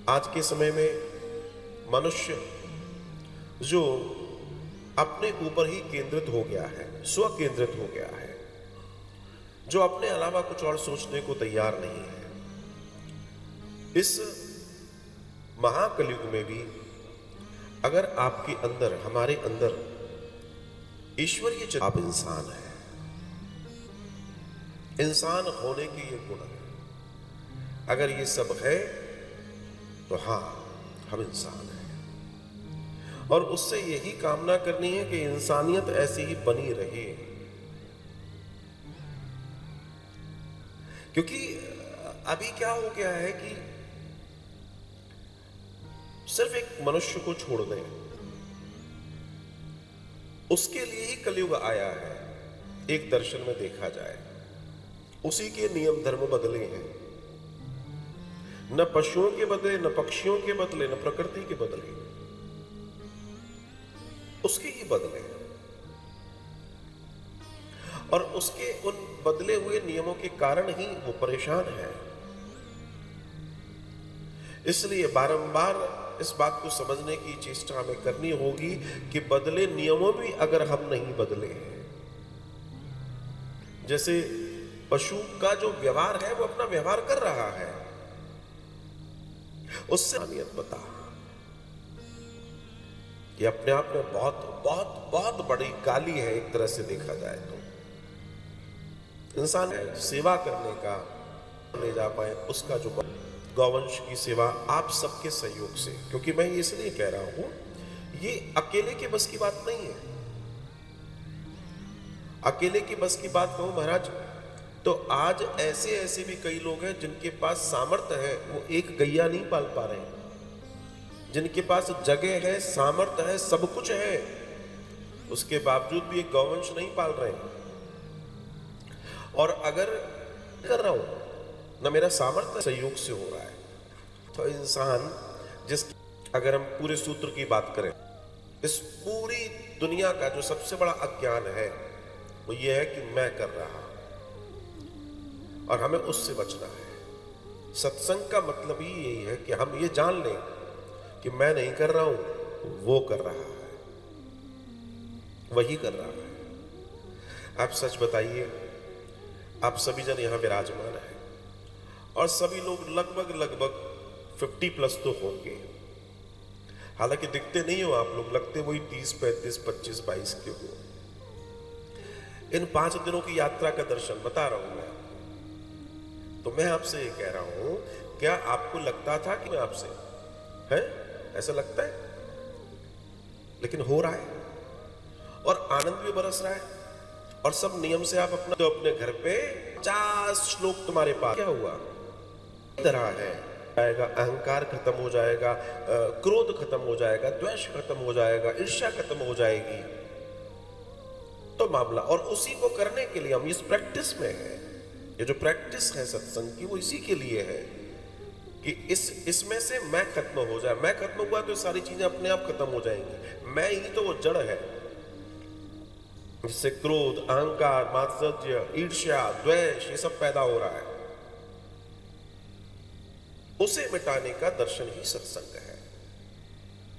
आज के समय में मनुष्य जो अपने ऊपर ही केंद्रित हो गया है, स्व केंद्रित हो गया है, जो अपने अलावा कुछ और सोचने को तैयार नहीं है, इस महाकलयुग में भी अगर आपके अंदर, हमारे अंदर ईश्वरीय चिंतन, आप इंसान है, इंसान होने के ये गुण है। अगर ये सब है तो हाँ, हम इंसान हैं और उससे यही कामना करनी है कि इंसानियत ऐसी ही बनी रहे। क्योंकि अभी क्या हो गया है कि सिर्फ एक मनुष्य को छोड़ दें, उसके लिए ही कलयुग आया है। एक दर्शन में देखा जाए, उसी के नियम धर्म बदले हैं, न पशुओं के बदले, न पक्षियों के बदले, न प्रकृति के बदले, उसके ही बदले। और उसके उन बदले हुए नियमों के कारण ही वो परेशान है। इसलिए बारंबार इस बात को समझने की चेष्टा हमें करनी होगी कि बदले नियमों भी अगर हम नहीं बदले हैं, जैसे पशु का जो व्यवहार है वो अपना व्यवहार कर रहा है, उससे अहमियत बता, ये अपने आप में बहुत बहुत बहुत बड़ी गाली है। एक तरह से देखा जाए तो इंसान सेवा करने का ले जा पाए, उसका जो गौवंश की सेवा आप सबके सहयोग से, क्योंकि मैं इसलिए कह रहा हूं, ये अकेले के बस की बात नहीं है। अकेले की बस की बात कहूं महाराज, तो आज ऐसे ऐसे भी कई लोग हैं जिनके पास सामर्थ्य है, वो एक गैया नहीं पाल पा रहे, जिनके पास जगह है, सामर्थ्य है, सब कुछ है, उसके बावजूद भी एक गौवंश नहीं पाल रहे। और अगर कर रहा हूं ना, मेरा सामर्थ्य सहयोग से हो रहा है, तो इंसान अगर हम पूरे सूत्र की बात करें, इस पूरी दुनिया का जो सबसे बड़ा अज्ञान है वो ये है कि मैं कर रहा, और हमें उससे बचना है। सत्संग का मतलब ही यही है कि हम ये जान लें कि मैं नहीं कर रहा हूं, वो कर रहा है, वही कर रहा है। आप सच बताइए, आप सभी जन यहां विराजमान हैं और सभी लोग लगभग 50+ तो होंगे, हालांकि दिखते नहीं हो आप लोग, लगते वही 30, 35, 25, 22 के हो। इन 5 दिनों की यात्रा का दर्शन बता रहा हूं मैं, तो मैं आपसे ये कह रहा हूं, क्या आपको लगता था कि मैं आपसे है, ऐसा लगता है? लेकिन हो रहा है और आनंद भी बरस रहा है, और सब नियम से आप अपना, तो अपने घर पे 50 श्लोक तुम्हारे पास, क्या हुआ तरह है, आएगा अहंकार खत्म हो जाएगा, क्रोध खत्म हो जाएगा, द्वेष खत्म हो जाएगा, ईर्ष्या खत्म हो जाएगी, तो मामला। और उसी को करने के लिए हम इस प्रैक्टिस में हैं। ये जो प्रैक्टिस है सत्संग की, वो इसी के लिए है कि इसमें से मैं खत्म हो जाए। मैं खत्म हुआ तो सारी चीजें अपने आप खत्म हो जाएंगी। मैं ही तो वो जड़ है जिससे क्रोध, अहंकार, मात्सर्य, ईर्ष्या, द्वेष ये सब पैदा हो रहा है। उसे मिटाने का दर्शन ही सत्संग है।